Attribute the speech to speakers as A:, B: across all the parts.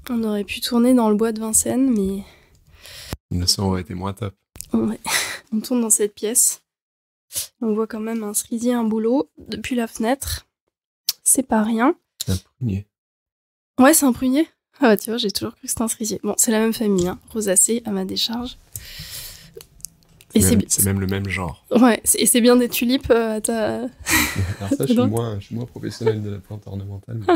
A: On aurait pu tourner dans le bois de Vincennes, mais...
B: Le son aurait été moins top.
A: Ouais. On tourne dans cette pièce. On voit quand même un cerisier, un bouleau depuis la fenêtre. C'est pas rien.
B: C'est un prunier.
A: Ouais, c'est un prunier. Ah bah tu vois, j'ai toujours cru que c'était un cerisier. Bon, c'est la même famille, hein. Rosacée à ma décharge. Et
B: c'est même le même genre.
A: Ouais, et c'est bien des tulipes à ta...
B: Alors ça, je suis moins professionnel de la plante ornementale. Mais...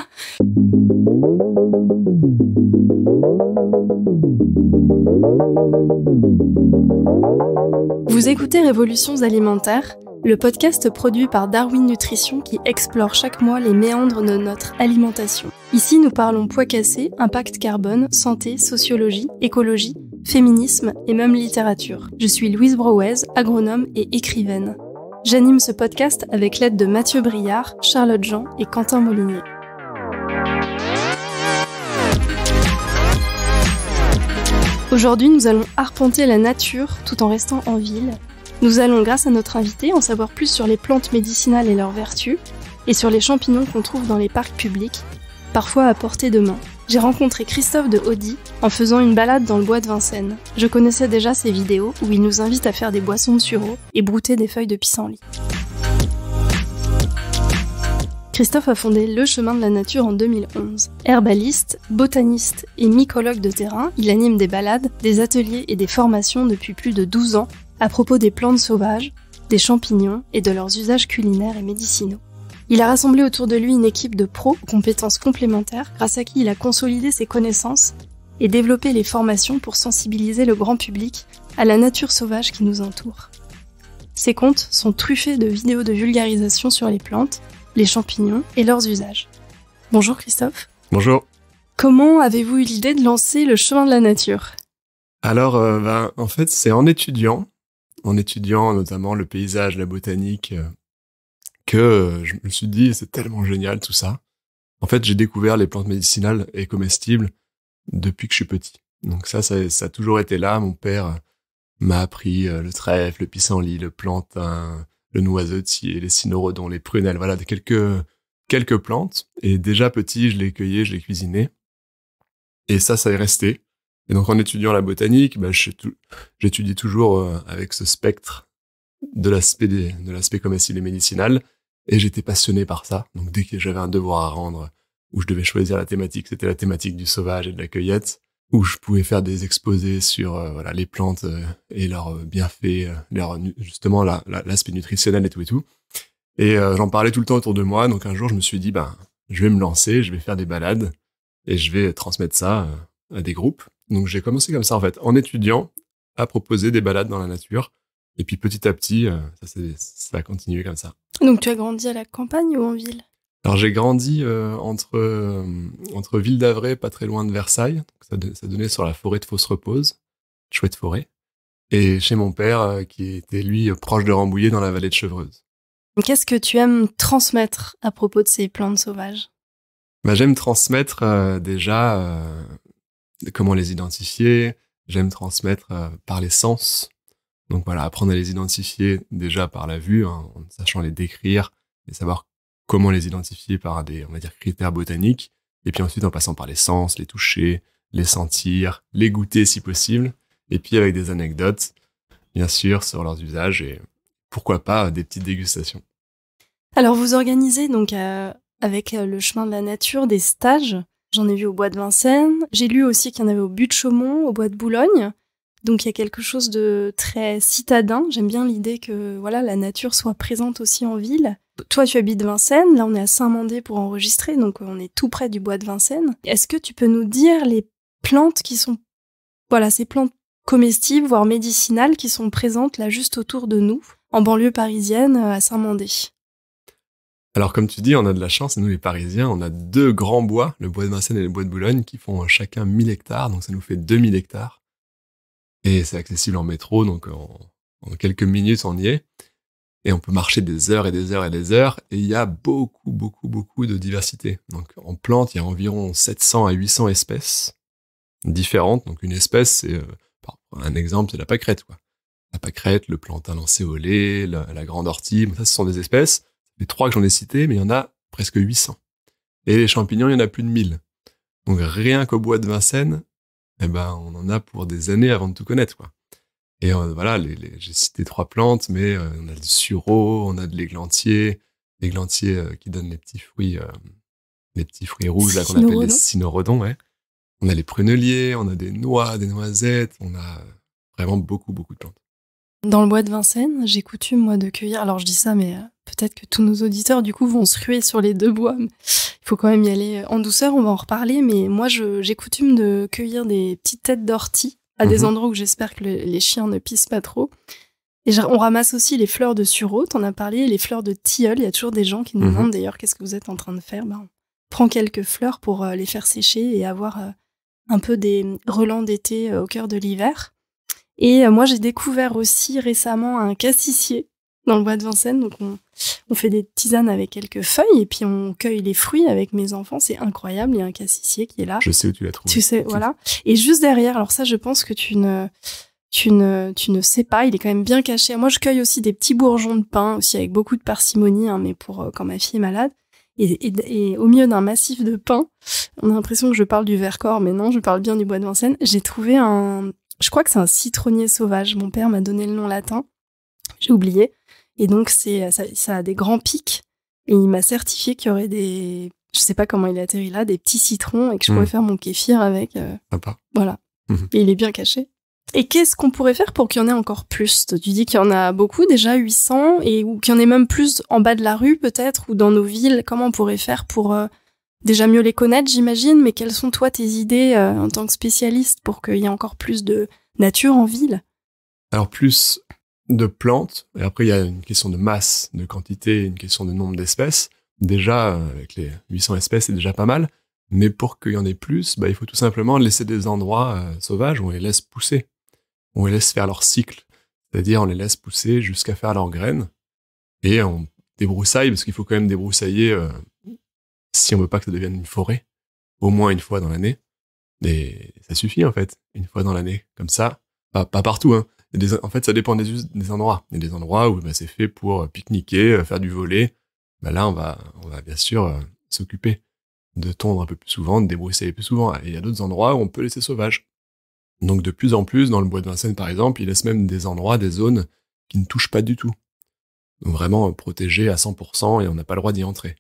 A: Vous écoutez Révolutions alimentaires, le podcast produit par Darwin Nutrition qui explore chaque mois les méandres de notre alimentation. Ici, nous parlons poids cassé, impact carbone, santé, sociologie, écologie, féminisme et même littérature. Je suis Louise Brouez, agronome et écrivaine. J'anime ce podcast avec l'aide de Mathieu Briard, Charlotte Jean et Quentin Molinier. Aujourd'hui, nous allons arpenter la nature tout en restant en ville. Nous allons, grâce à notre invité, en savoir plus sur les plantes médicinales et leurs vertus, et sur les champignons qu'on trouve dans les parcs publics, parfois à portée de main. J'ai rencontré Christophe de Audy en faisant une balade dans le bois de Vincennes. Je connaissais déjà ses vidéos où il nous invite à faire des boissons de sureau et brouter des feuilles de pissenlit. Christophe a fondé Le Chemin de la Nature en 2011. Herbaliste, botaniste et mycologue de terrain, il anime des balades, des ateliers et des formations depuis plus de 12 ans à propos des plantes sauvages, des champignons et de leurs usages culinaires et médicinaux. Il a rassemblé autour de lui une équipe de pros aux compétences complémentaires grâce à qui il a consolidé ses connaissances et développé les formations pour sensibiliser le grand public à la nature sauvage qui nous entoure. Ses contes sont truffés de vidéos de vulgarisation sur les plantes, les champignons et leurs usages. Bonjour Christophe.
B: Bonjour.
A: Comment avez-vous eu l'idée de lancer le chemin de la nature ?
B: Alors, en fait, c'est en étudiant notamment le paysage, la botanique, que je me suis dit, c'est tellement génial tout ça. En fait, j'ai découvert les plantes médicinales et comestibles depuis que je suis petit. Donc ça a toujours été là. Mon père m'a appris le trèfle, le pissenlit, le plantain, le noisetier, les cynorrhodons, les prunelles, voilà, quelques plantes. Et déjà petit, je les cueillais, je les cuisinais. Et ça est resté. Et donc en étudiant la botanique, j'étudie toujours avec ce spectre de l'aspect comestible et médicinal. Et j'étais passionné par ça. Donc dès que j'avais un devoir à rendre, où je devais choisir la thématique, c'était la thématique du sauvage et de la cueillette, où je pouvais faire des exposés sur les plantes et leurs bienfaits, justement l'aspect nutritionnel et tout. Et j'en parlais tout le temps autour de moi. Donc un jour, je me suis dit, je vais me lancer, je vais faire des balades et je vais transmettre ça à des groupes. Donc j'ai commencé comme ça en fait, en étudiant à proposer des balades dans la nature. Et puis petit à petit, ça a continué comme ça.
A: Donc tu as grandi à la campagne ou en ville ?
B: Alors j'ai grandi entre Ville d'Avray, pas très loin de Versailles. Donc, ça donnait sur la forêt de Fosse-Repose, chouette forêt. Et chez mon père, qui était lui proche de Rambouillet dans la vallée de Chevreuse.
A: Qu'est-ce que tu aimes transmettre à propos de ces plantes sauvages ?
B: J'aime transmettre déjà comment les identifier. J'aime transmettre par les sens. Donc voilà, apprendre à les identifier déjà par la vue, en sachant les décrire et savoir comment les identifier par des, on va dire, critères botaniques. Et puis ensuite en passant par les sens, les toucher, les sentir, les goûter si possible. Et puis avec des anecdotes, bien sûr, sur leurs usages et pourquoi pas des petites dégustations.
A: Alors vous organisez donc avec le chemin de la nature des stages. J'en ai vu au bois de Vincennes. J'ai lu aussi qu'il y en avait au but de Chaumont, au bois de Boulogne. Donc il y a quelque chose de très citadin. J'aime bien l'idée que la nature soit présente aussi en ville. Toi, tu habites Vincennes. Là, on est à Saint-Mandé pour enregistrer, donc on est tout près du bois de Vincennes. Est-ce que tu peux nous dire les plantes qui sont, ces plantes comestibles, voire médicinales, qui sont présentes là juste autour de nous, en banlieue parisienne, à Saint-Mandé ?
B: Alors comme tu dis, on a de la chance, nous les Parisiens, on a 2 grands bois, le bois de Vincennes et le bois de Boulogne, qui font chacun 1000 hectares, donc ça nous fait 2000 hectares. Et c'est accessible en métro, donc en quelques minutes, on y est. Et on peut marcher des heures et des heures et des heures. Et il y a beaucoup de diversité. Donc en plantes, il y a environ 700 à 800 espèces différentes. Donc une espèce, c'est, un exemple, c'est la pâquerette, quoi. La pâquerette, le plantain lancéolé, la grande ortie, ça, ce sont des espèces. Les 3 que j'en ai cités, mais il y en a presque 800. Et les champignons, il y en a plus de 1000. Donc rien qu'au bois de Vincennes, eh ben, on en a pour des années avant de tout connaître, quoi. Et voilà, j'ai cité 3 plantes, mais on a du sureau, on a de l'églantier qui donnent les petits fruits rouges là qu'on appelle les cynorrhodons, ouais. On a les pruneliers, on a des noix, des noisettes, on a vraiment beaucoup de plantes.
A: Dans le bois de Vincennes, j'ai coutume, moi, de cueillir... Alors, je dis ça, mais peut-être que tous nos auditeurs, du coup, vont se ruer sur les 2 bois. Il faut quand même y aller en douceur, on va en reparler. Mais moi, j'ai coutume de cueillir des petites têtes d'ortie à des endroits où j'espère que les chiens ne pissent pas trop. Et on ramasse aussi les fleurs de sureau, t'en as parlé, les fleurs de tilleul. Il y a toujours des gens qui nous demandent, d'ailleurs, qu'est-ce que vous êtes en train de faire ? On prend quelques fleurs pour les faire sécher et avoir un peu des relents d'été au cœur de l'hiver. Et moi, j'ai découvert aussi récemment un cassissier dans le bois de Vincennes. Donc, on fait des tisanes avec quelques feuilles et puis on cueille les fruits avec mes enfants. C'est incroyable. Il y a un cassissier qui est là.
B: Je sais où tu l'as trouvé.
A: Tu sais, voilà. Et juste derrière, alors ça, je pense que tu ne sais pas. Il est quand même bien caché. Moi, je cueille aussi des petits bourgeons de pin, aussi avec beaucoup de parcimonie, hein, mais pour quand ma fille est malade. Et au milieu d'un massif de pin, on a l'impression que je parle du Vercors, mais non, je parle bien du bois de Vincennes. J'ai trouvé je crois que c'est un citronnier sauvage. Mon père m'a donné le nom latin. J'ai oublié. Et donc, ça a des grands pics. Et il m'a certifié qu'il y aurait je sais pas comment il a atterri là, des petits citrons et que je pourrais faire mon kéfir avec.
B: Sympa.
A: Voilà. Et il est bien caché. Et qu'est-ce qu'on pourrait faire pour qu'il y en ait encore plus ? Tu dis qu'il y en a beaucoup, déjà 800, ou qu'il y en ait même plus en bas de la rue peut-être, ou dans nos villes. Comment on pourrait faire pour déjà mieux les connaître, j'imagine, mais quelles sont toi tes idées en tant que spécialiste pour qu'il y ait encore plus de nature en ville ?
B: Alors plus de plantes, et après il y a une question de masse, de quantité, une question de nombre d'espèces. Déjà, avec les 800 espèces, c'est déjà pas mal, mais pour qu'il y en ait plus, il faut tout simplement laisser des endroits sauvages où on les laisse pousser, où on les laisse faire leur cycle, c'est-à-dire on les laisse pousser jusqu'à faire leurs graines, et on débroussaille, parce qu'il faut quand même débroussailler si on veut pas que ça devienne une forêt, au moins une fois dans l'année. Et ça suffit, en fait, une fois dans l'année. Comme ça, pas partout, hein. En fait, ça dépend des endroits. Il y a des endroits où c'est fait pour pique-niquer, faire du volley. Là, on va bien sûr s'occuper de tondre un peu plus souvent, de débroussailler plus souvent. Et il y a d'autres endroits où on peut laisser sauvage. Donc, de plus en plus, dans le bois de Vincennes, par exemple, ils laissent même des endroits, des zones qui ne touchent pas du tout. Donc, vraiment protégés à 100% et on n'a pas le droit d'y entrer.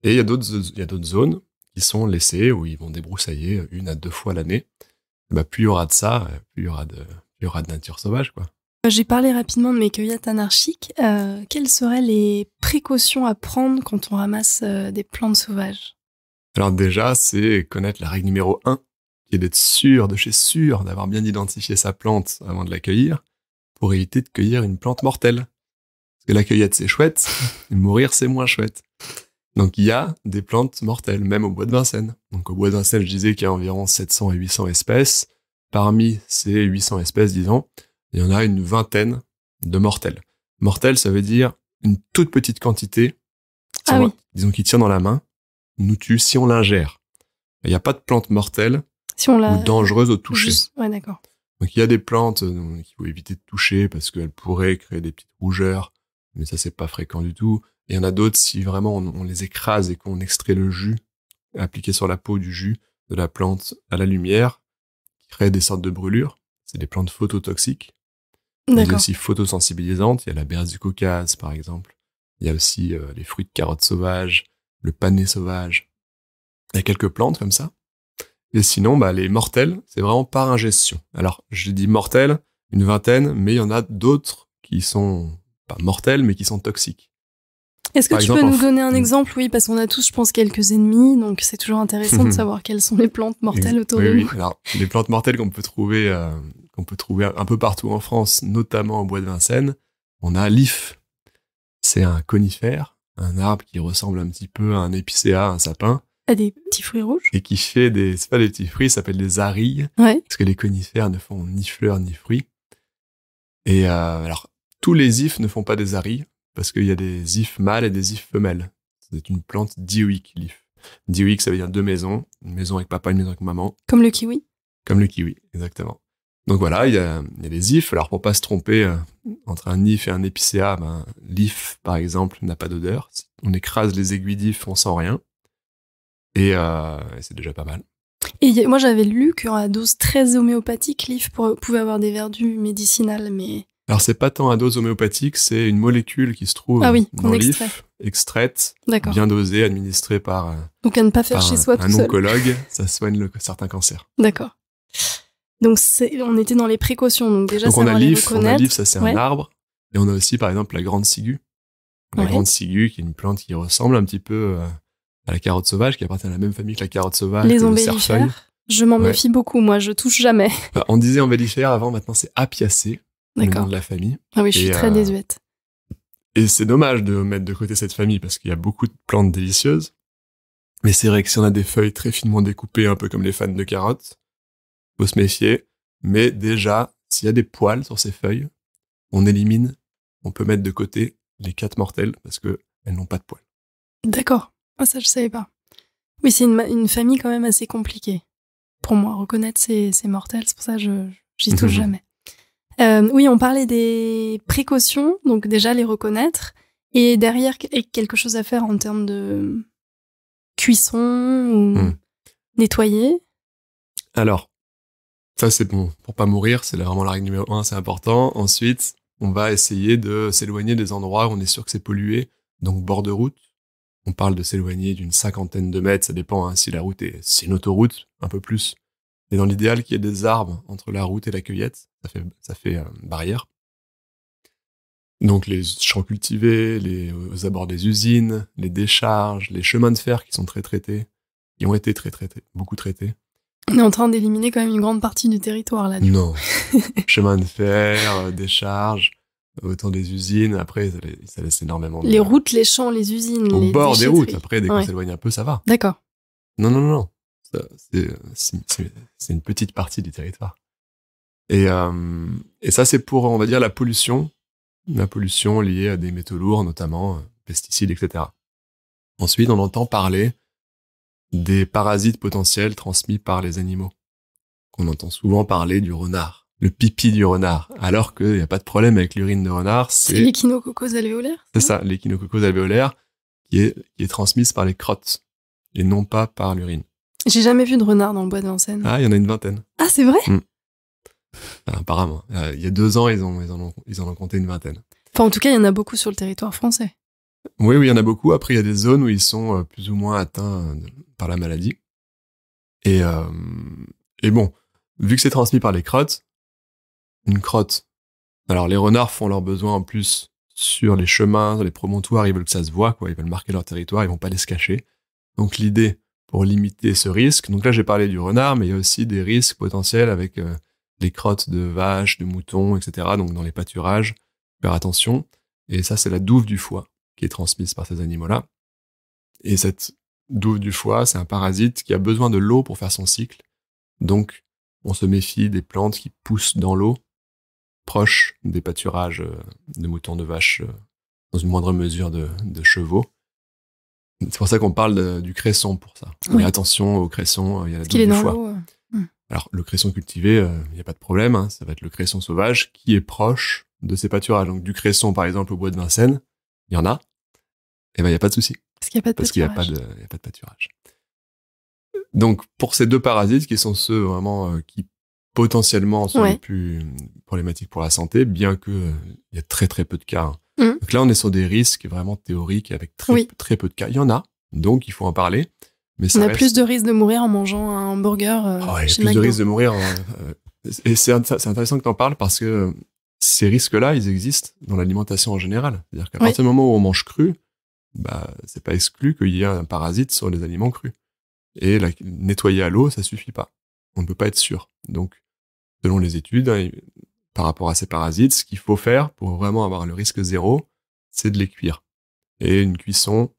B: Et il y a d'autres zones qui sont laissées où ils vont débroussailler 1 à 2 fois l'année. Plus il y aura de ça, plus il y aura de nature sauvage, quoi.
A: J'ai parlé rapidement de mes cueillettes anarchiques. Quelles seraient les précautions à prendre quand on ramasse des plantes sauvages ?
B: Alors déjà, c'est connaître la règle numéro 1, qui est d'être sûr, de chez sûr, d'avoir bien identifié sa plante avant de la cueillir, pour éviter de cueillir une plante mortelle. Parce que la cueillette, c'est chouette, mourir, c'est moins chouette. Donc il y a des plantes mortelles, même au bois de Vincennes. Donc au bois de Vincennes, je disais qu'il y a environ 700 à 800 espèces. Parmi ces 800 espèces, disons, il y en a une vingtaine de mortelles. Mortelles, ça veut dire une toute petite quantité, disons qui tient dans la main, nous tue si on l'ingère. Il n'y a pas de plante mortelle ou dangereuse au toucher.
A: Ouais, d'accord.
B: Donc il y a des plantes qu'il faut éviter de toucher parce qu'elles pourraient créer des petites rougeurs, mais ça c'est pas fréquent du tout. Et il y en a d'autres, si vraiment on les écrase et qu'on extrait le jus, appliqué sur la peau du jus de la plante à la lumière, qui crée des sortes de brûlures. C'est des plantes phototoxiques. Il y a aussi photosensibilisantes. Il y a la berce du Caucase, par exemple. Il y a aussi les fruits de carottes sauvages, le panais sauvage. Il y a quelques plantes comme ça. Et sinon, les mortelles, c'est vraiment par ingestion. Alors, je dis mortelles, une vingtaine, mais il y en a d'autres qui sont pas mortelles, mais qui sont toxiques.
A: Est-ce que tu peux nous donner un exemple ? Oui, parce qu'on a tous, je pense, quelques ennemis, donc c'est toujours intéressant de savoir quelles sont les plantes mortelles autour de nous. Oui,
B: alors les plantes mortelles qu'on peut trouver un peu partout en France, notamment au bois de Vincennes, on a l'if. C'est un conifère, un arbre qui ressemble un petit peu à un épicéa, un sapin.
A: À des petits fruits rouges.
B: Et qui fait c'est pas des petits fruits, ça s'appelle des arilles.
A: Ouais.
B: Parce que les conifères ne font ni fleurs ni fruits. Et alors, tous les ifs ne font pas des arilles. Parce qu'il y a des ifs mâles et des ifs femelles. C'est une plante dioïque, l'if. Dioïque, ça veut dire 2 maisons. Une maison avec papa, une maison avec maman.
A: Comme le kiwi.
B: Comme le kiwi, exactement. Donc voilà, il y a des ifs. Alors pour pas se tromper entre un if et un épicéa, l'if, par exemple, n'a pas d'odeur. On écrase les aiguilles d'if, on sent rien. Et c'est déjà pas mal.
A: Et moi, j'avais lu qu'à dose très homéopathique, l'if pouvait avoir des vertus médicinales, mais...
B: Alors, c'est pas tant à dose homéopathique, c'est une molécule qui se trouve dans l'if, extraite, bien dosée, administrée par,
A: donc à ne pas faire chez soi tout seul.
B: Un oncologue, ça soigne certains cancers.
A: D'accord. Donc, on était dans les précautions, donc déjà,
B: donc
A: savoir les reconnaître.
B: On a l'if, ça c'est un arbre, et on a aussi, par exemple, la grande ciguë. La grande ciguë, qui est une plante qui ressemble un petit peu à la carotte sauvage, qui appartient à la même famille que la carotte sauvage.
A: Les ombellifères, je m'en méfie beaucoup, moi, je touche jamais.
B: On disait ombellifère avant, maintenant c'est apiacée, le nom de la famille.
A: Ah oui, je suis très désuète.
B: Et c'est dommage de mettre de côté cette famille, parce qu'il y a beaucoup de plantes délicieuses. Mais c'est vrai que si on a des feuilles très finement découpées, un peu comme les fans de carottes, faut se méfier. Mais déjà, s'il y a des poils sur ces feuilles, on élimine, on peut mettre de côté les 4 mortelles, parce que elles n'ont pas de poils. D'accord.
A: Ah, ça, je savais pas. Oui, c'est une famille quand même assez compliquée. Pour moi, reconnaître ces mortels, c'est pour ça que j'y touche jamais. Oui, on parlait des précautions, donc déjà les reconnaître, et derrière, quelque chose à faire en termes de cuisson ou nettoyer.
B: Alors, ça c'est bon, pour pas mourir, c'est vraiment la règle numéro 1, c'est important. Ensuite, on va essayer de s'éloigner des endroits où on est sûr que c'est pollué, donc bord de route. On parle de s'éloigner d'une 50aine de mètres, ça dépend si la route c'est une autoroute, un peu plus. Et dans l'idéal qu'il y ait des arbres entre la route et la cueillette, ça fait barrière. Donc les champs cultivés, aux abords des usines, les décharges, les chemins de fer qui sont très traités, qui ont été très traités, beaucoup traités.
A: On est en train d'éliminer quand même une grande partie du territoire là.
B: Non. Chemin de fer, décharges, autour des usines, après ça laisse énormément de...
A: Les routes, les champs, les usines,
B: au bord des routes, après dès qu'on s'éloigne un peu, ça va.
A: D'accord.
B: Non. C'est une petite partie du territoire. Et ça c'est pour, on va dire, la pollution liée à des métaux lourds, notamment pesticides, etc. Ensuite, on entend parler des parasites potentiels transmis par les animaux. On entend souvent parler du renard, le pipi du renard, alors qu'il n'y a pas de problème avec l'urine de renard.
A: C'est l'échinococcose alvéolaire.
B: C'est ça, l'échinococcose alvéolaire qui est transmise par les crottes et non pas par l'urine.
A: J'ai jamais vu de renard dans le bois de Vincennes.
B: Ah, il y en a une vingtaine.
A: Ah, c'est vrai?
B: Apparemment. Il y a 2 ans, ils en ont compté une vingtaine.
A: Enfin, en tout cas, il y en a beaucoup sur le territoire français.
B: Oui, il y en a beaucoup. Après, il y a des zones où ils sont plus ou moins atteints par la maladie. Et bon, vu que c'est transmis par les crottes, une crotte. Alors, les renards font leurs besoins en plus sur les chemins, sur les promontoires, ils veulent que ça se voit, quoi. Ils veulent marquer leur territoire, ils vont pas les se cacher. Donc, l'idée, pour limiter ce risque, donc là, j'ai parlé du renard, mais il y a aussi des risques potentiels avec les crottes de vaches, de moutons, etc. Donc, dans les pâturages, faire attention. Et ça, c'est la douve du foie qui est transmise par ces animaux-là. Et cette douve du foie, c'est un parasite qui a besoin de l'eau pour faire son cycle. Donc, on se méfie des plantes qui poussent dans l'eau, proches des pâturages de moutons, de vaches, dans une moindre mesure de chevaux. C'est pour ça qu'on parle du cresson pour ça. Oui. Mais attention au cresson, il y a la douve du foie. Alors, le cresson cultivé, il n'y a pas de problème, hein, ça va être le cresson sauvage qui est proche de ces pâturages. Donc, du cresson, par exemple, au bois de Vincennes, il y en a, et ben, il n'y a pas de souci.
A: Parce qu'il n'y
B: a pas de pâturage. Donc, pour ces 2 parasites, qui sont ceux vraiment qui potentiellement sont les plus problématiques pour la santé, bien que il y a très très peu de cas. Hein. Donc là, on est sur des risques vraiment théoriques avec très peu de cas. Il y en a, donc il faut en parler. Mais ça
A: on a plus de risques de mourir en mangeant un hamburger
B: il y a plus de risques de mourir. Et c'est intéressant que tu en parles parce que ces risques-là, ils existent dans l'alimentation en général. C'est-à-dire qu'à partir du moment où on mange cru, bah, c'est pas exclu qu'il y ait un parasite sur les aliments crus. Et nettoyer à l'eau, ça suffit pas. On ne peut pas être sûr. Donc, selon les études, par rapport à ces parasites, ce qu'il faut faire pour vraiment avoir le risque 0, c'est de les cuire. Et une cuisson,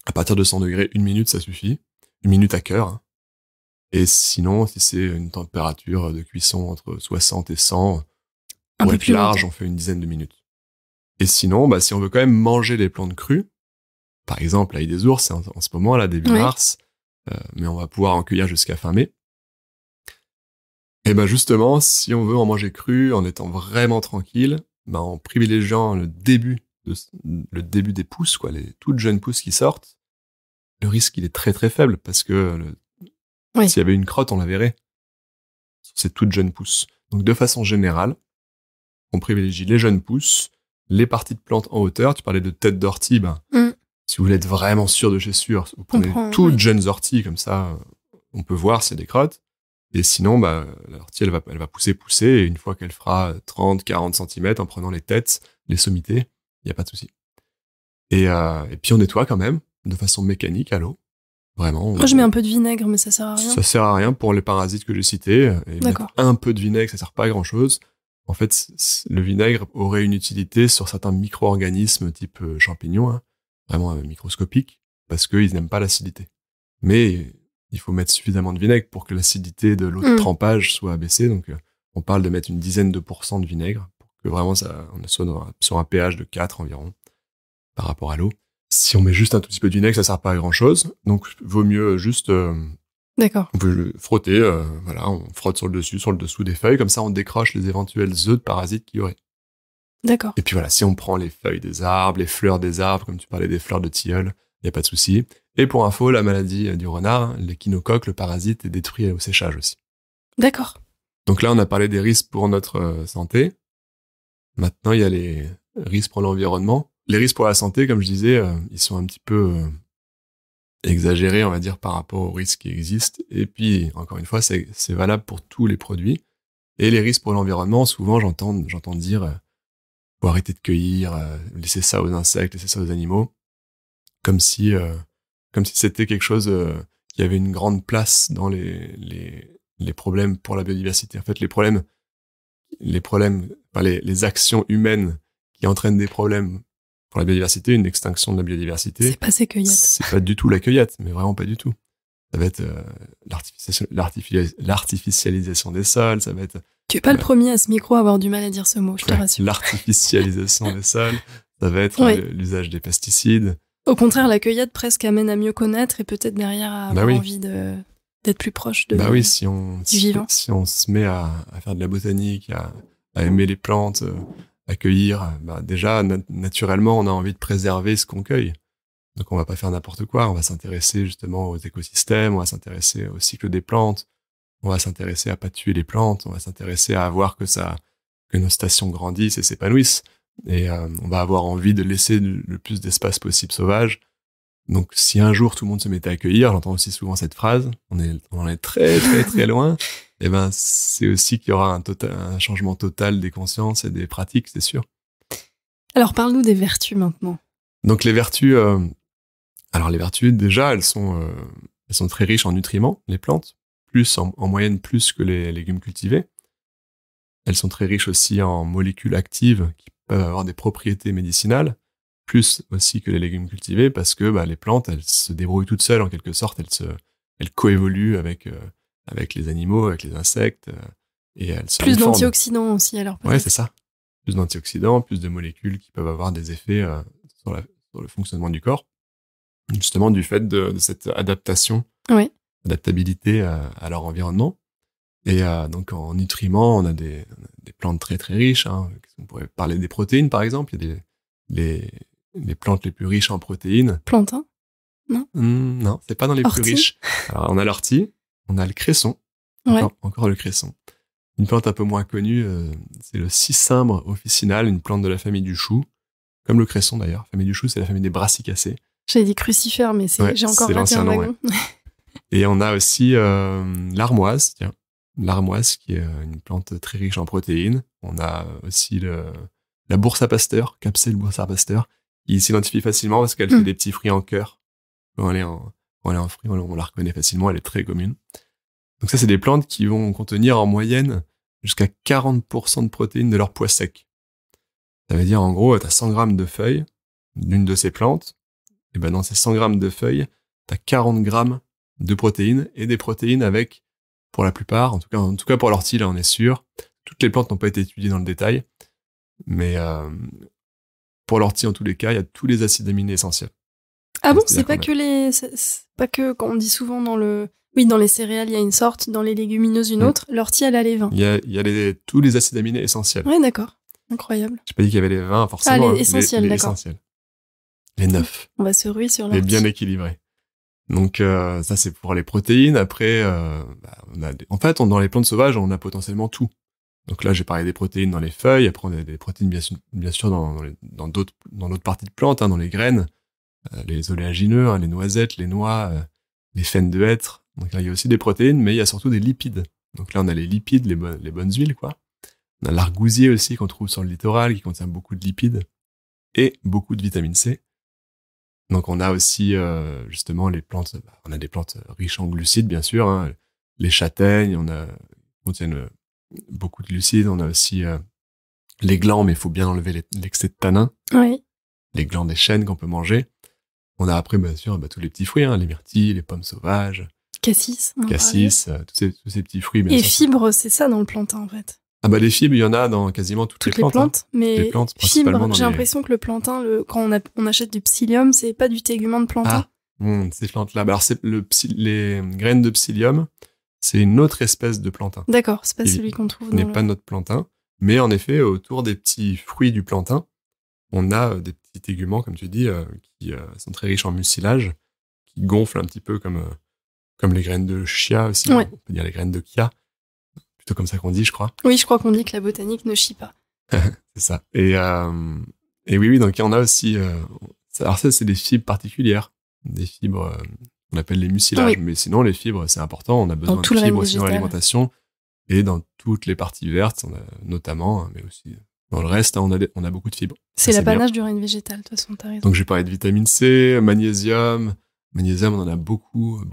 B: à partir de 100 degrés, 1 minute, ça suffit. 1 minute à cœur. Hein. Et sinon, si c'est une température de cuisson entre 60 et 100, pour être large, on fait une dizaine de minutes. Et sinon, bah, si on veut quand même manger les plantes crues, par exemple, l'ail des ours, en ce moment, là, début mars, mais on va pouvoir en cueillir jusqu'à fin mai. Et ben justement, si on veut en manger cru, en étant vraiment tranquille, en privilégiant le début des pousses, quoi, les toutes jeunes pousses qui sortent, le risque il est très très faible parce que
A: Oui.
B: S'il y avait une crotte, on la verrait sur ces toutes jeunes pousses. Donc, de façon générale, on privilégie les jeunes pousses, les parties de plantes en hauteur. Tu parlais de tête d'ortie, si vous voulez être vraiment sûr de chez sûr, vous prenez toutes jeunes orties, comme ça, on peut voir s'il y a des crottes. Et sinon, l'ortie, elle va pousser, et une fois qu'elle fera 30, 40 cm, en prenant les têtes, les sommités, il n'y a pas de souci. Et puis on nettoie quand même, de façon mécanique, à l'eau. Vraiment.
A: Moi, je mets un peu de vinaigre, mais ça sert à rien.
B: Ça sert à rien pour les parasites que j'ai cités. Et mettre un peu de vinaigre, ça sert pas à grand chose. En fait, le vinaigre aurait une utilité sur certains micro-organismes type champignons, vraiment microscopiques, parce qu'ils n'aiment pas l'acidité. Mais il faut mettre suffisamment de vinaigre pour que l'acidité de l'eau de trempage soit abaissée. Donc, on parle de mettre une dizaine de % de vinaigre pour que vraiment on soit sur un pH de 4 environ par rapport à l'eau. Si on met juste un tout petit peu de vinaigre, ça sert pas à grand chose. Donc, vaut mieux juste
A: D'accord.
B: On peut frotter, on frotte sur le dessus, sur le dessous des feuilles, comme ça on décroche les éventuels œufs de parasites qu'il y aurait.
A: D'accord.
B: Et puis voilà, si on prend les feuilles des arbres, les fleurs des arbres, comme tu parlais des fleurs de tilleul, il n'y a pas de souci. Et pour info, la maladie du renard, l'échinocoque, le parasite, est détruit au séchage aussi.
A: D'accord.
B: Donc là, on a parlé des risques pour notre santé. Maintenant, il y a les risques pour l'environnement. Les risques pour la santé, comme je disais, ils sont un petit peu exagéré, on va dire, par rapport aux risques qui existent. Et puis, encore une fois, c'est valable pour tous les produits. Et les risques pour l'environnement, souvent, j'entends dire, faut arrêter de cueillir, laisser ça aux insectes, laisser ça aux animaux, comme si c'était quelque chose qui avait une grande place dans les problèmes pour la biodiversité. En fait, les actions humaines qui entraînent des problèmes pour la biodiversité, une extinction de la biodiversité.
A: C'est pas ces cueillettes.
B: C'est pas du tout la cueillette, mais vraiment pas du tout. Ça va être l'artificialisation des sols, ça va être...
A: Tu es pas le premier à ce micro à avoir du mal à dire ce mot, je te rassure.
B: L'artificialisation des sols, ça va être l'usage des pesticides.
A: Au contraire, la cueillette presque amène à mieux connaître et peut-être derrière à avoir envie d'être plus proche du vivant.
B: Si on se met à faire de la botanique, à aimer les plantes, à cueillir, déjà, naturellement, on a envie de préserver ce qu'on cueille. Donc, on va pas faire n'importe quoi. On va s'intéresser justement aux écosystèmes, on va s'intéresser au cycle des plantes, on va s'intéresser à pas tuer les plantes, on va s'intéresser à voir que nos stations grandissent et s'épanouissent. Et on va avoir envie de laisser le plus d'espace possible sauvage. Donc, si un jour tout le monde se mettait à cueillir, j'entends aussi souvent cette phrase, on en est très, très, très loin. Et c'est aussi qu'il y aura un changement total des consciences et des pratiques, c'est sûr.
A: Alors, parle-nous des vertus maintenant.
B: Donc, les vertus, déjà, elles sont très riches en nutriments, les plantes, en moyenne plus que les légumes cultivés. Elles sont très riches aussi en molécules actives qui peuvent avoir des propriétés médicinales, plus aussi que les légumes cultivés, parce que les plantes, elles se débrouillent toutes seules en quelque sorte, elles coévoluent avec les animaux, avec les insectes, et elles se
A: plus d'antioxydants aussi, alors peut-être.
B: Ouais, c'est ça. Plus d'antioxydants, plus de molécules qui peuvent avoir des effets sur le fonctionnement du corps, justement du fait de cette adaptabilité à leur environnement. Et donc en nutriments, on a des plantes très très riches. On pourrait parler des protéines, par exemple. Il y a les plantes les plus riches en protéines.
A: Plantain ? Non.
B: Non, c'est pas dans les plus riches. Alors on a l'ortie, on a le cresson. Encore le cresson. Une plante un peu moins connue, c'est le cicimbre officinal, une plante de la famille du chou, comme le cresson d'ailleurs. La famille du chou, c'est la famille des brassicacées.
A: J'avais dit crucifère, mais j'ai encore raté un wagon.
B: Ouais. Et on a aussi l'armoise, tiens. L'armoise, qui est une plante très riche en protéines. On a aussi la bourse à Pasteur, Capsule bourse à Pasteur, qui s'identifie facilement parce qu'elle fait des petits fruits en cœur. Quand elle est en fruit, on la reconnaît facilement, elle est très commune. Donc ça, c'est des plantes qui vont contenir en moyenne jusqu'à 40% de protéines de leur poids sec. Ça veut dire, en gros, tu as 100 grammes de feuilles d'une de ces plantes, et dans ces 100 grammes de feuilles, tu as 40 grammes de protéines, et des protéines avec, pour la plupart, en tout cas pour l'ortie, là on est sûr, toutes les plantes n'ont pas été étudiées dans le détail, mais pour l'ortie, en tous les cas, il y a tous les acides aminés essentiels.
A: Ah bon, c'est pas que quand on dit souvent dans les céréales, il y a une sorte, dans les légumineuses, une autre. L'ortie, elle a les 20.
B: Il y a tous les acides aminés essentiels.
A: Ouais, d'accord. Incroyable.
B: J'ai pas dit qu'il y avait les 20, forcément.
A: Les essentiels, d'accord.
B: Essentiels. Les 9.
A: On va se ruer sur l'ortie.
B: Les bien équilibrés. Donc ça c'est pour les protéines. Après, dans les plantes sauvages, on a potentiellement tout. Donc là, j'ai parlé des protéines dans les feuilles. Après, on a des protéines bien sûr dans d'autres parties de plantes, dans les graines, les oléagineux, les noisettes, les noix, les faines de hêtre. Donc là, il y a aussi des protéines, mais il y a surtout des lipides. Donc là, on a les lipides, les bonnes huiles, quoi. On a l'argousier aussi qu'on trouve sur le littoral, qui contient beaucoup de lipides et beaucoup de vitamine C. Donc on a aussi justement les plantes. On a des plantes riches en glucides, bien sûr. Les châtaignes, contiennent beaucoup de glucides. On a aussi les glands, mais il faut bien enlever l'excès de tanin.
A: Oui.
B: Les glands des chênes qu'on peut manger. On a après, bien sûr, tous les petits fruits, les myrtilles, les pommes sauvages.
A: Cassis,
B: tous ces petits fruits, bien
A: sûr. Et
B: sûr.
A: fibres, c'est ça dans le plantain, en fait.
B: Ah bah, les fibres, il y en a dans quasiment toutes les plantes.
A: Mais
B: les plantes, principalement
A: j'ai l'impression que le plantain, quand on achète du psyllium, c'est pas du tégument de plantain.
B: Ces plantes-là. Alors, les graines de psyllium, c'est une autre espèce de plantain.
A: D'accord, c'est pas celui qu'on trouve
B: n'est pas notre plantain. Mais en effet, autour des petits fruits du plantain, on a des petits téguments, comme tu dis, qui sont très riches en mucilage, qui gonflent un petit peu comme les graines de chia aussi.
A: Ouais.
B: On peut dire les graines de chia. Plutôt comme ça qu'on dit, je crois.
A: Oui, je crois qu'on dit que la botanique ne chie pas.
B: C'est ça. Et oui, donc il y en a aussi. Alors ça, c'est des fibres particulières, des fibres qu'on appelle les mucilages. Oui. Mais sinon, les fibres, c'est important. On a besoin de fibres aussi dans l'alimentation et dans toutes les parties vertes, notamment, mais aussi dans le reste, on a beaucoup de fibres.
A: C'est l'apanage du règne végétal, de toute façon, t'as raison.
B: Donc j'ai parlé de vitamine C, magnésium. Magnésium, on en a beaucoup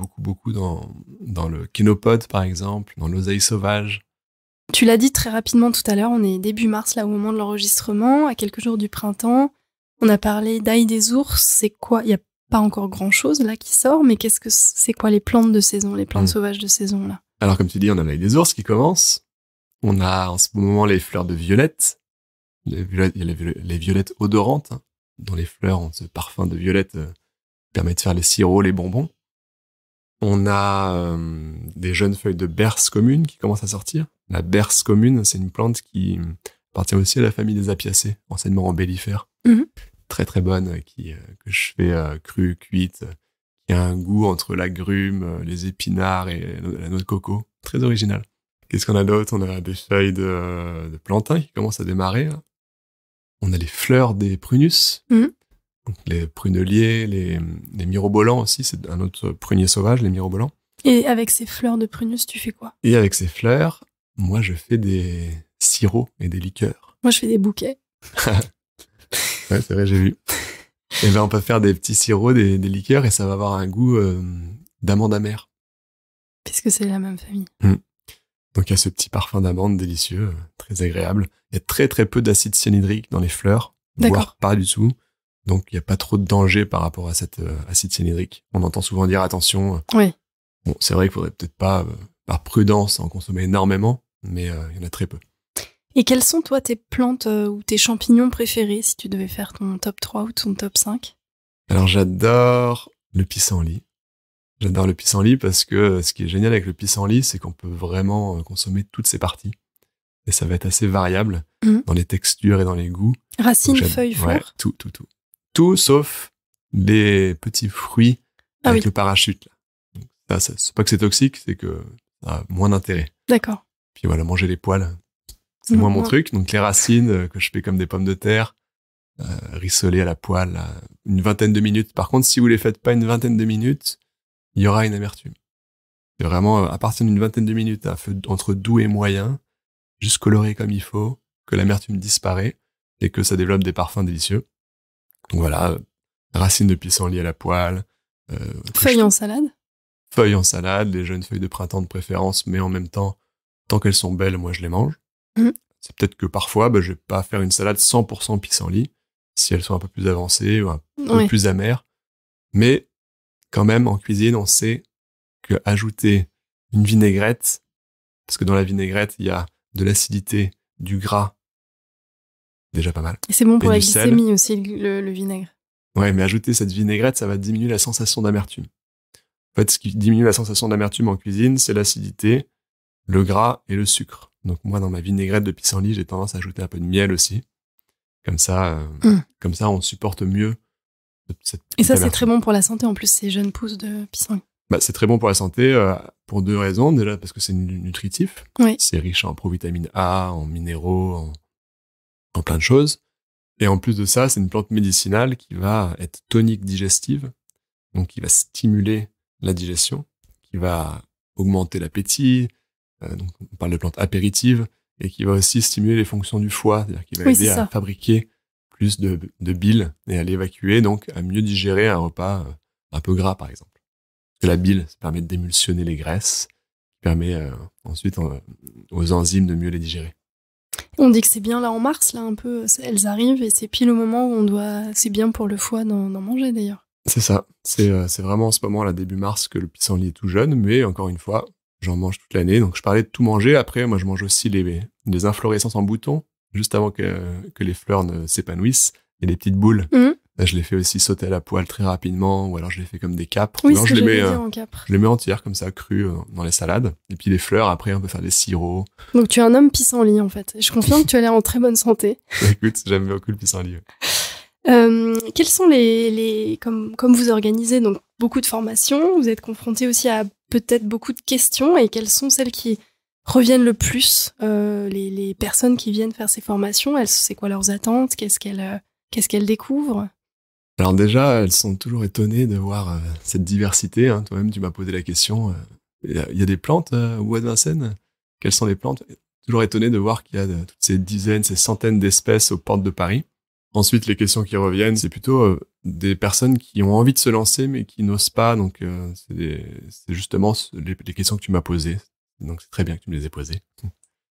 B: dans le kénopode, par exemple, dans l'oseille sauvage.
A: Tu l'as dit très rapidement tout à l'heure, on est début mars, là, au moment de l'enregistrement, à quelques jours du printemps. On a parlé d'ail des ours, c'est quoi? Il n'y a pas encore grand-chose, là, qui sort, mais c'est quoi les plantes de saison, les plantes sauvages de saison, là?
B: Alors, comme tu dis, on a l'ail des ours qui commence. On a, en ce moment, les fleurs de violette. Il y a les violettes odorantes, dont les fleurs ont ce parfum de violette permet de faire les sirops, les bonbons. On a des jeunes feuilles de berce commune qui commencent à sortir. La berce commune, c'est une plante qui appartient aussi à la famille des apiacées, enseignement embellifères. Très très bonne, que je fais crue, cuite, qui a un goût entre l'agrume, les épinards et la noix de coco. Très original. Qu'est-ce qu'on a d'autre? On a des feuilles de plantain qui commencent à démarrer. Là. On a les fleurs des prunus. Donc les pruneliers, les mirobolans aussi, c'est un autre prunier sauvage, les mirobolans.
A: Et avec ces fleurs de prunus, tu fais quoi?
B: Et avec ces fleurs, moi je fais des sirops et des liqueurs.
A: Moi je fais des bouquets.
B: Ouais, c'est vrai, j'ai vu. Et ben on peut faire des petits sirops, des liqueurs, et ça va avoir un goût d'amande amère.
A: Puisque c'est la même famille.
B: Donc il y a ce petit parfum d'amande délicieux, très agréable. Il y a très très peu d'acide cyanhydrique dans les fleurs, voire pas du tout. Donc, il n'y a pas trop de danger par rapport à cet acide cyanhydrique. On entend souvent dire attention.
A: Oui.
B: Bon, c'est vrai qu'il faudrait peut-être pas, par prudence, en consommer énormément, mais il y en a très peu.
A: Et quelles sont, toi, tes plantes ou tes champignons préférés, si tu devais faire ton top 3 ou ton top 5?
B: Alors, j'adore le pissenlit. J'adore le pissenlit parce que ce qui est génial avec le pissenlit, c'est qu'on peut vraiment consommer toutes ses parties. Et ça va être assez variable dans les textures et dans les goûts.
A: Racines, feuilles, fleurs.
B: Ouais, tout. Tout sauf les petits fruits avec le parachute. Là. Ça, c'est pas que c'est toxique, c'est que ça a moins d'intérêt.
A: D'accord.
B: Puis voilà, manger les poils, c'est moins mon truc. Donc les racines que je fais comme des pommes de terre, rissolées à la poêle, une vingtaine de minutes. Par contre, si vous les faites pas une vingtaine de minutes, il y aura une amertume. C'est vraiment à partir d'une vingtaine de minutes, à feu entre doux et moyen, juste coloré comme il faut, que l'amertume disparaît et que ça développe des parfums délicieux. Donc voilà, racines de pissenlit à la poêle.
A: Feuilles en salade?
B: Feuilles en salade, les jeunes feuilles de printemps de préférence, mais en même temps, tant qu'elles sont belles, moi je les mange. C'est peut-être que parfois, je vais pas faire une salade 100% pissenlit, si elles sont un peu plus avancées ou un peu plus amères. Mais quand même, en cuisine, on sait que ajouter une vinaigrette, parce que dans la vinaigrette, il y a de l'acidité, du gras, déjà pas mal.
A: Et c'est bon pour la glycémie aussi, le vinaigre.
B: Ouais, mais ajouter cette vinaigrette, ça va diminuer la sensation d'amertume. En fait, ce qui diminue la sensation d'amertume en cuisine, c'est l'acidité, le gras et le sucre. Donc moi, dans ma vinaigrette de pissenlit, j'ai tendance à ajouter un peu de miel aussi. Comme ça, on supporte mieux
A: Et ça, c'est très bon pour la santé, en plus, ces jeunes pousses de pissenlit.
B: Bah, c'est très bon pour la santé pour 2 raisons. Déjà, parce que c'est nutritif.
A: Oui.
B: C'est riche en provitamine A, en minéraux, en plein de choses. Et en plus de ça, c'est une plante médicinale qui va être tonique digestive, donc qui va stimuler la digestion, qui va augmenter l'appétit. Donc on parle de plante apéritive, et qui va aussi stimuler les fonctions du foie, c'est-à-dire qui va aider à fabriquer plus de bile et à l'évacuer, donc à mieux digérer un repas un peu gras, par exemple. Parce que la bile, ça permet d'émulsionner les graisses, qui permet ensuite aux enzymes de mieux les digérer.
A: On dit que c'est bien là en mars, là un peu, elles arrivent et c'est pile au moment où c'est bien pour le foie d'en manger d'ailleurs.
B: C'est ça, c'est vraiment en ce moment, là, début mars, que le pissenlit est tout jeune, mais encore une fois, j'en mange toute l'année, donc je parlais de tout manger. Après, moi, je mange aussi les inflorescences en bouton, juste avant que les fleurs ne s'épanouissent, et les petites boules. Là, je les fais aussi sauter à la poêle très rapidement, ou alors je les fais comme des capres.
A: Oui,
B: ou alors
A: je les
B: mets entières, comme ça, crues, dans les salades. Et puis les fleurs, après, on peut faire des sirops.
A: Donc tu es un homme pissenlit, en fait. Je confirme que tu as l'air en très bonne santé.
B: Écoute, j'aime beaucoup le pissenlit.
A: Quels sont comme vous organisez donc beaucoup de formations, vous êtes confronté aussi à peut-être beaucoup de questions, et quelles sont celles qui reviennent le plus, les personnes qui viennent faire ces formations, c'est quoi leurs attentes, qu'est-ce qu'elles découvrent?
B: Alors déjà, elles sont toujours étonnées de voir cette diversité. Hein. Toi-même, tu m'as posé la question, il y a des plantes au Bois de Vincennes? Quelles sont les plantes? Toujours étonné de voir qu'il y a toutes ces dizaines, ces centaines d'espèces aux portes de Paris. Ensuite, les questions qui reviennent, c'est plutôt des personnes qui ont envie de se lancer mais qui n'osent pas. Donc, c'est justement les questions que tu m'as posées. Donc, c'est très bien que tu me les aies posées.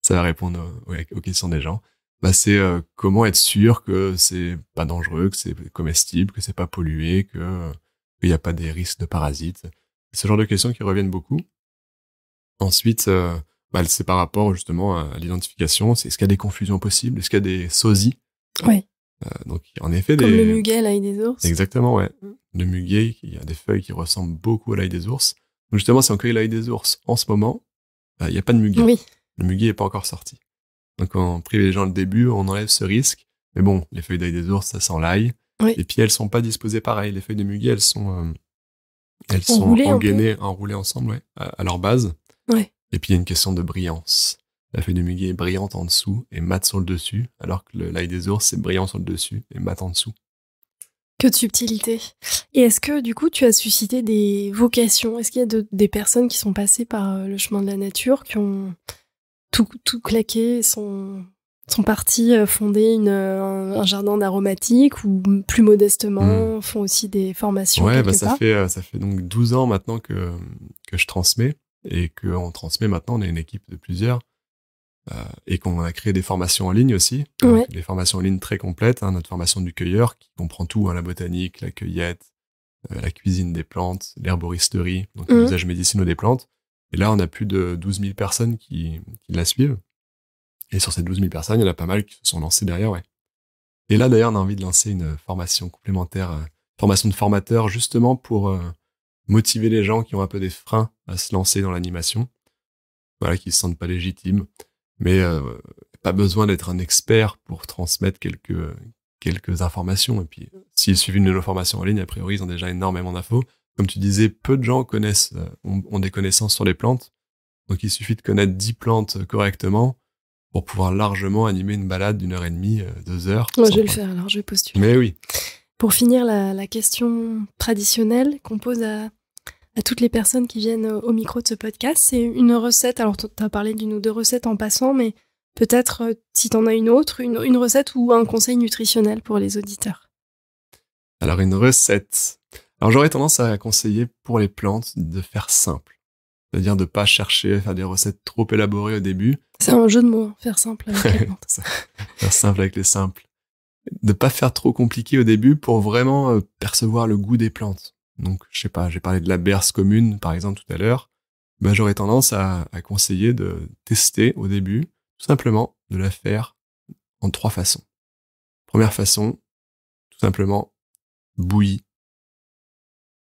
B: Ça va répondre aux questions des gens. Bah, c'est comment être sûr que c'est pas dangereux, que c'est comestible, que c'est pas pollué, qu'il n'y a pas des risques de parasites. C'est ce genre de questions qui reviennent beaucoup. Ensuite, c'est par rapport justement à l'identification. Est-ce qu'il y a des confusions possibles? Est-ce qu'il y a des sosies?
A: Oui.
B: Donc, en effet,
A: comme le muguet à l'ail des ours.
B: Exactement, ouais. Le muguet, il y a des feuilles qui ressemblent beaucoup à l'ail des ours. Donc, justement, si on cueille l'ail des ours en ce moment, il n'y a pas de muguet.
A: Oui.
B: Le muguet n'est pas encore sorti. Donc, en privilégiant le début, on enlève ce risque. Mais bon, les feuilles d'ail des ours, ça sent l'ail.
A: Oui.
B: Et puis, elles sont pas disposées pareil. Les feuilles de muguet, elles sont enroulées ensemble, ouais, à leur base.
A: Ouais.
B: Et puis, il y a une question de brillance. La feuille de muguet est brillante en dessous et mate sur le dessus, alors que l'ail des ours, c'est brillant sur le dessus et mat en dessous.
A: Que de subtilité. Et est-ce que, du coup, tu as suscité des vocations? Est-ce qu'il y a des personnes qui sont passées par le chemin de la nature, qui ont tout claqué, sont parties fonder un jardin d'aromatiques, ou plus modestement font aussi des formations quelque part?
B: Ça fait donc 12 ans maintenant que je transmets, et qu'on transmet maintenant, on est une équipe de plusieurs. Et qu'on a créé des formations en ligne aussi,
A: ouais.
B: Des formations en ligne très complètes, hein, notre formation du cueilleur qui comprend tout, hein, la botanique, la cueillette, la cuisine des plantes, l'herboristerie, donc l'usage médicinaux des plantes. Et là, on a plus de 12 000 personnes qui la suivent. Et sur ces 12 000 personnes, il y en a pas mal qui se sont lancées derrière, ouais. Et là, d'ailleurs, on a envie de lancer une formation complémentaire, formation de formateur, justement pour motiver les gens qui ont un peu des freins à se lancer dans l'animation, voilà, qui se sentent pas légitimes. Mais pas besoin d'être un expert pour transmettre quelques informations. Et puis, s'ils suivent une de nos formations en ligne, a priori, ils ont déjà énormément d'infos. Comme tu disais, peu de gens ont des connaissances sur les plantes. Donc, il suffit de connaître 10 plantes correctement pour pouvoir largement animer une balade d'1h30, 2 heures.
A: Moi, je vais le faire, alors je vais postuler.
B: Mais oui.
A: Pour finir, la question traditionnelle qu'on pose à toutes les personnes qui viennent au micro de ce podcast, c'est une recette. Alors, tu as parlé d'une ou deux recettes en passant, mais peut-être, si tu en as une autre, une recette ou un conseil nutritionnel pour les auditeurs.
B: Alors, une recette. Alors, j'aurais tendance à conseiller pour les plantes de faire simple. C'est-à-dire de pas chercher à faire des recettes trop élaborées au début.
A: C'est un jeu de mots, faire simple avec les plantes.
B: Faire simple avec les simples. De pas faire trop compliqué au début pour vraiment percevoir le goût des plantes. Donc, je sais pas, j'ai parlé de la berce commune, par exemple, tout à l'heure. Ben, j'aurais tendance à conseiller de tester au début, tout simplement, de la faire en 3 façons. Première façon, tout simplement, bouillie.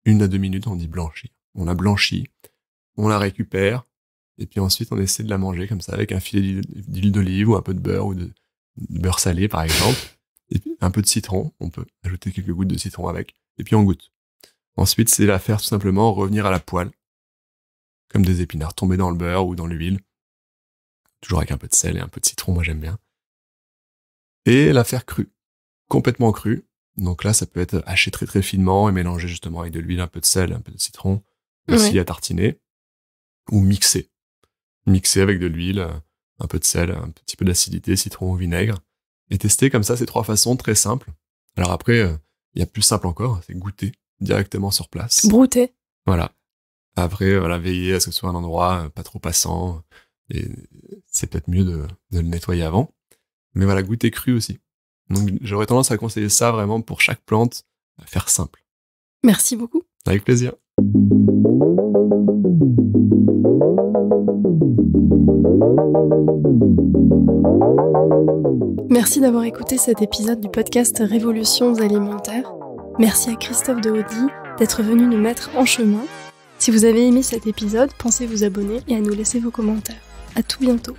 B: 1 à 2 minutes, on dit blanchir. On la blanchit, on la récupère, et puis ensuite, on essaie de la manger comme ça, avec un filet d'huile d'olive, ou un peu de beurre, ou de beurre salé, par exemple. Et puis, un peu de citron, on peut ajouter quelques gouttes de citron avec. et puis on goûte. Ensuite, c'est la faire tout simplement revenir à la poêle, comme des épinards, tomber dans le beurre ou dans l'huile, toujours avec un peu de sel et un peu de citron, moi j'aime bien. Et la faire crue, complètement crue. Donc là, ça peut être haché très très finement et mélangé justement avec de l'huile, un peu de sel, un peu de citron, aussi à tartiner, ou mixer avec de l'huile, un peu de sel, un petit peu d'acidité, citron ou vinaigre, et tester comme ça ces 3 façons très simples. Alors après, il y a plus simple encore, c'est goûter directement sur place.
A: Brouter.
B: Voilà. Après, veiller à ce que ce soit un endroit pas trop passant, et c'est peut-être mieux de le nettoyer avant. Mais voilà, goûter cru aussi. Donc j'aurais tendance à conseiller ça vraiment pour chaque plante, à faire simple.
A: Merci beaucoup.
B: Avec plaisir.
A: Merci d'avoir écouté cet épisode du podcast Révolutions alimentaires. Merci à Christophe de Haudy d'être venu nous mettre en chemin. Si vous avez aimé cet épisode, pensez vous abonner et à nous laisser vos commentaires. À tout bientôt.